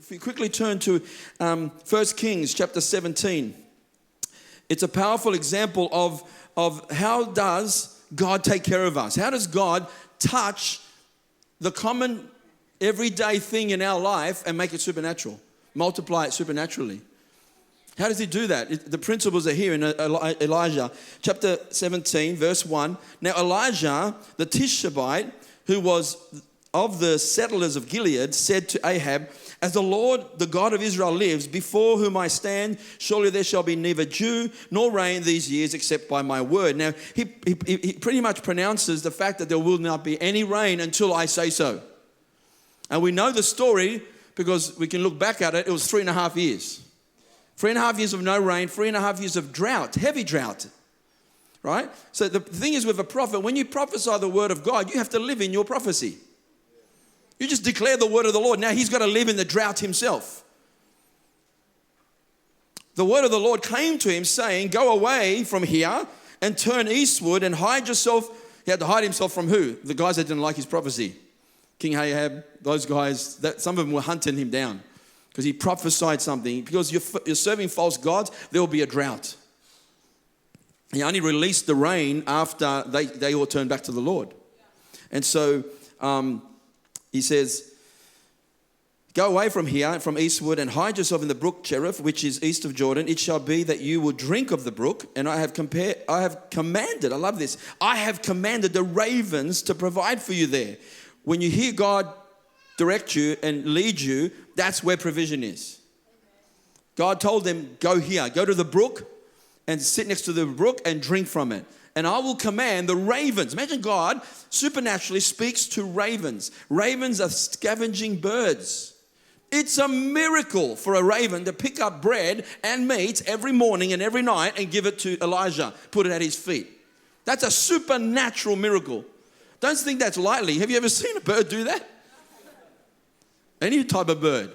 if you quickly turn to 1 Kings chapter 17, it's a powerful example of how does God take care of us? How does God touch the common everyday thing in our life and make it supernatural, multiply it supernaturally? How does he do that? The principles are here in Elijah chapter 17, verse 1. Now Elijah, the Tishbite, who was of the settlers of Gilead, said to Ahab, as the Lord, the God of Israel lives, before whom I stand, surely there shall be neither dew nor rain these years except by my word. Now, he pretty much pronounces the fact that there will not be any rain until I say so. And we know the story because we can look back at it. It was 3.5 years. 3.5 years of no rain, 3.5 years of drought, heavy drought, right? So the thing is with a prophet, when you prophesy the word of God, you have to live in your prophecy. You just declare the word of the Lord. Now he's got to live in the drought himself. The word of the Lord came to him saying, go away from here and turn eastward and hide yourself. He had to hide himself from who? The guys that didn't like his prophecy. King Ahab, those guys, some of them were hunting him down because he prophesied something. Because you're serving false gods, there will be a drought. He only released the rain after they all turned back to the Lord. And so he says, go away from here, from eastward, and hide yourself in the brook Cherith, which is east of Jordan. It shall be that you will drink of the brook, and I have commanded, I love this, I have commanded the ravens to provide for you there. When you hear God direct you and lead you, that's where provision is. God told them, go here, go to the brook and sit next to the brook and drink from it. And I will command the ravens. Imagine God supernaturally speaks to ravens. Ravens are scavenging birds. It's a miracle for a raven to pick up bread and meat every morning and every night and give it to Elijah, put it at his feet. That's a supernatural miracle. Don't think that's lightly. Have you ever seen a bird do that? Any type of bird.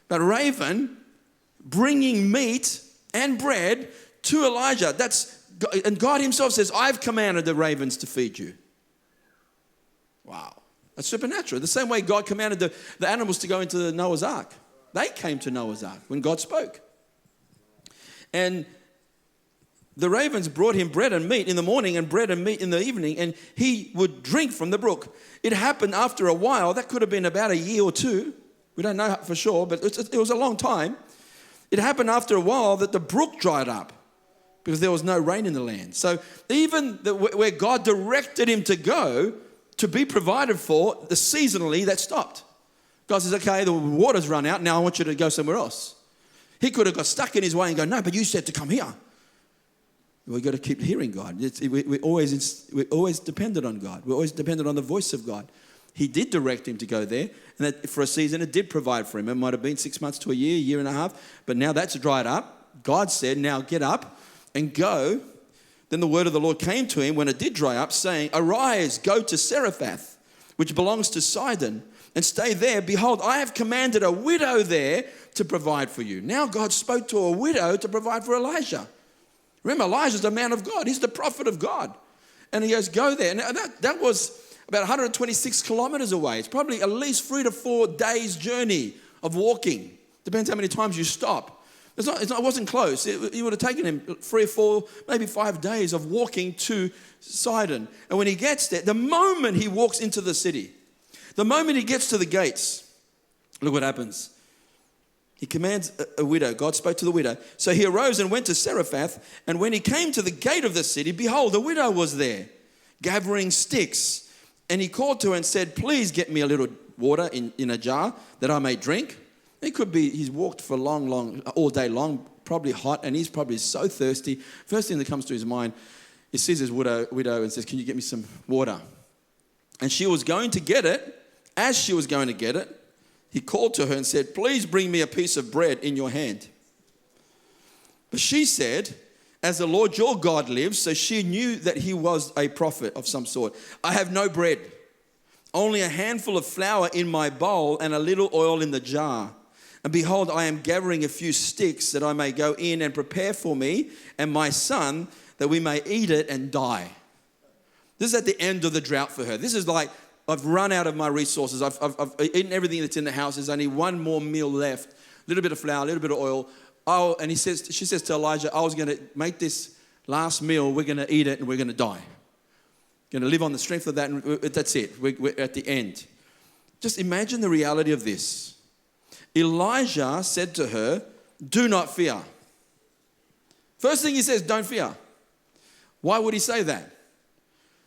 But a raven bringing meat and bread to Elijah. And God himself says, I've commanded the ravens to feed you. Wow. That's supernatural. The same way God commanded the animals to go into the Noah's Ark. They came to Noah's Ark when God spoke. And the ravens brought him bread and meat in the morning and bread and meat in the evening, and he would drink from the brook. It happened after a while. That could have been about a year or two. We don't know for sure, but it was a long time. It happened after a while that the brook dried up because there was no rain in the land. So even where God directed him to go to be provided for, the seasonally, that stopped. God says, okay, the water's run out. Now I want you to go somewhere else. He could have got stuck in his way and go, no, but you said to come here. We've got to keep hearing God. We're always dependent on God. We're always dependent on the voice of God. He did direct him to go there. And that for a season, it did provide for him. It might have been 6 months to a year and a half. But now that's dried up. God said, now get up and go. Then the word of the Lord came to him when it did dry up, saying, arise, go to Zarephath, which belongs to Sidon, and stay there. Behold, I have commanded a widow there to provide for you. Now God spoke to a widow to provide for Elijah. Remember, Elijah's the man of God. He's the prophet of God. And he goes, go there. Now that was about 126 kilometers away. It's probably at least 3 to 4 days journey of walking. Depends how many times you stop. It wasn't close. It would have taken him 3 or 4, maybe 5 days of walking to Sidon. And when he gets there, the moment he walks into the city, the moment he gets to the gates, look what happens. He commands a widow. God spoke to the widow. So he arose and went to Zarephath. And when he came to the gate of the city, behold, the widow was there, gathering sticks. And he called to her and said, please get me a little water in a jar that I may drink. It could be he's walked for all day long, probably hot, and he's probably so thirsty. First thing that comes to his mind, he sees his widow and says, can you get me some water? And she was going to get it. As she was going to get it, he called to her and said, please bring me a piece of bread in your hand. But she said, as the Lord your God lives, so she knew that he was a prophet of some sort. I have no bread, only a handful of flour in my bowl and a little oil in the jar. And behold, I am gathering a few sticks that I may go in and prepare for me and my son that we may eat it and die. This is at the end of the drought for her. This is like I've run out of my resources. I've eaten everything that's in the house. There's only one more meal left. A little bit of flour, a little bit of oil. Oh, and she says to Elijah, I was going to make this last meal. We're going to eat it and we're going to die. Going to live on the strength of that, and that's it. We're at the end. Just imagine the reality of this. Elijah said to her, do not fear. First thing he says, don't fear. Why would he say that?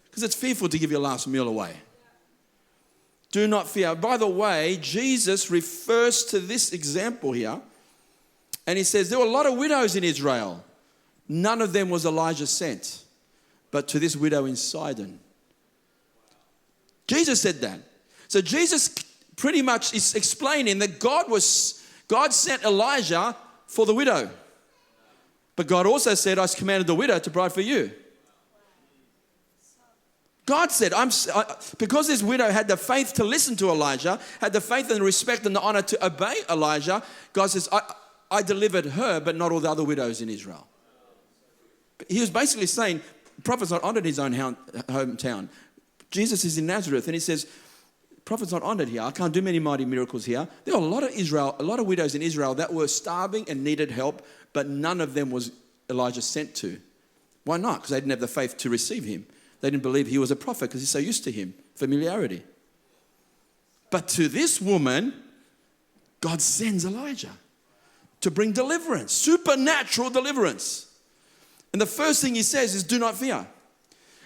Because it's fearful to give your last meal away. Do not fear. By the way, Jesus refers to this example here, and he says there were a lot of widows in Israel. None of them was Elijah sent, but to this widow in Sidon. Jesus said that. So Jesus pretty much is explaining that God sent Elijah for the widow. But God also said, I commanded the widow to provide for you. God said, because this widow had the faith to listen to Elijah, had the faith and the respect and the honor to obey Elijah, God says, I delivered her, but not all the other widows in Israel. He was basically saying, prophet's not honored in his own hometown. Jesus is in Nazareth, and he says, prophet's not honored here. I can't do many mighty miracles here. There are a lot of widows in Israel that were starving and needed help, but none of them was Elijah sent to. Why not? Because they didn't have the faith to receive him. They didn't believe he was a prophet because he's so used to him, familiarity. But to this woman, God sends Elijah to bring deliverance, supernatural deliverance. And the first thing he says is, do not fear.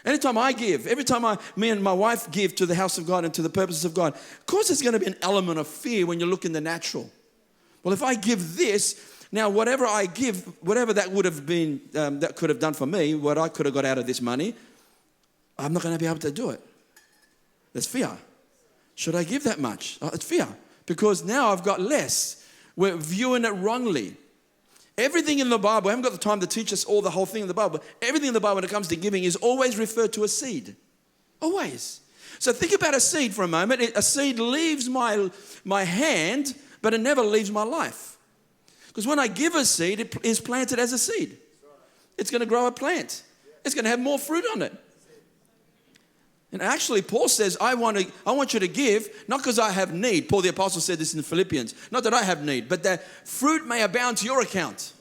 Anytime I give, every time me and my wife give to the house of God and to the purposes of God, of course there's going to be an element of fear when you look in the natural. Well, if I give this, now whatever I give, whatever that would have been, that could have done for me, what I could have got out of this money, I'm not going to be able to do it. There's fear. Should I give that much? It's fear. Because now I've got less. We're viewing it wrongly. Everything in the Bible, I haven't got the time to teach us all the whole thing in the Bible, but everything in the Bible when it comes to giving is always referred to a seed. Always. So think about a seed for a moment. A seed leaves my hand, but it never leaves my life. Because when I give a seed, it is planted as a seed. It's going to grow a plant. It's going to have more fruit on it. And actually, Paul says, I want you to give, not because I have need. Paul the Apostle said this in Philippians. Not that I have need, but that fruit may abound to your account.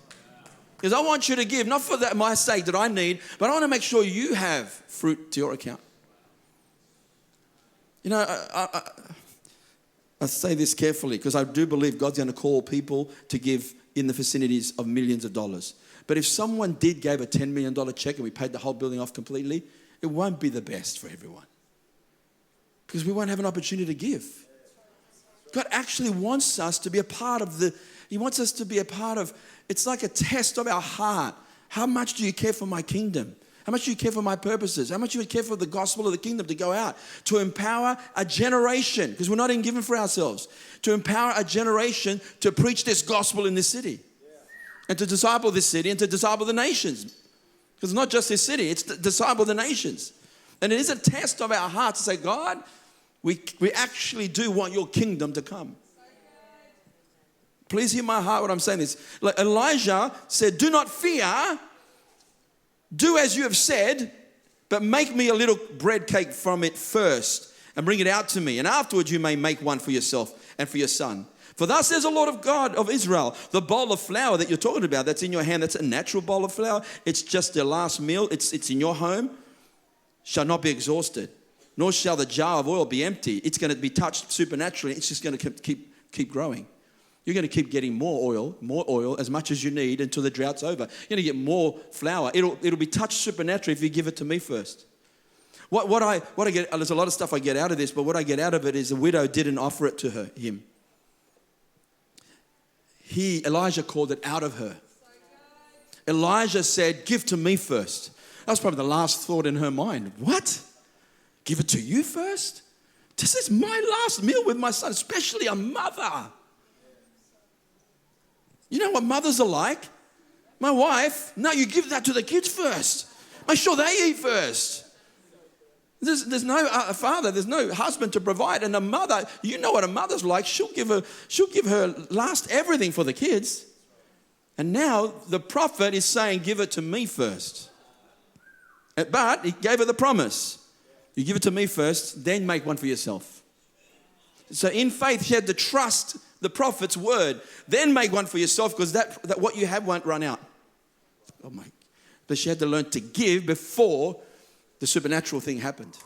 Because I want you to give, not for my sake that I need, but I want to make sure you have fruit to your account. You know, I say this carefully because I do believe God's going to call people to give in the vicinities of millions of dollars. But if someone gave a $10 million check and we paid the whole building off completely, it won't be the best for everyone. Because we won't have an opportunity to give. God actually wants us to be a part of He wants us to be a part of, it's like a test of our heart. How much do you care for my kingdom? How much do you care for my purposes? How much do you care for the gospel of the kingdom to go out? To empower a generation, because we're not even given for ourselves. To empower a generation to preach this gospel in this city. And to disciple this city and to disciple the nations. Because it's not just this city, it's to disciple the nations. And it is a test of our heart to say, God, we actually do want your kingdom to come. Please hear my heart when I'm saying this. Like Elijah said, do not fear, do as you have said, but make me a little bread cake from it first and bring it out to me. And afterwards you may make one for yourself and for your son. For thus says the Lord of God of Israel, the bowl of flour that you're talking about, that's in your hand, that's a natural bowl of flour. It's just their last meal. It's in your home. Shall not be exhausted, nor shall the jar of oil be empty. It's going to be touched supernaturally. It's just going to keep growing. You're going to keep getting more oil, as much as you need until the drought's over. You're going to get more flour. It'll be touched supernaturally if you give it to me first. What I get, there's a lot of stuff I get out of this, but what I get out of it is the widow didn't offer it to him. Elijah called it out of her. Elijah said, give to me first. That was probably the last thought in her mind. What? Give it to you first? This is my last meal with my son, especially a mother. You know what mothers are like? My wife, no, you give that to the kids first. Make sure they eat first. There's no father, there's no husband to provide, and a mother, you know what a mother's like. She'll give her last everything for the kids. And now the prophet is saying, give it to me first. But he gave her the promise. You give it to me first, then make one for yourself. So in faith, she had to trust the prophet's word. Then make one for yourself, because that what you have won't run out. Oh my. But she had to learn to give before the supernatural thing happened.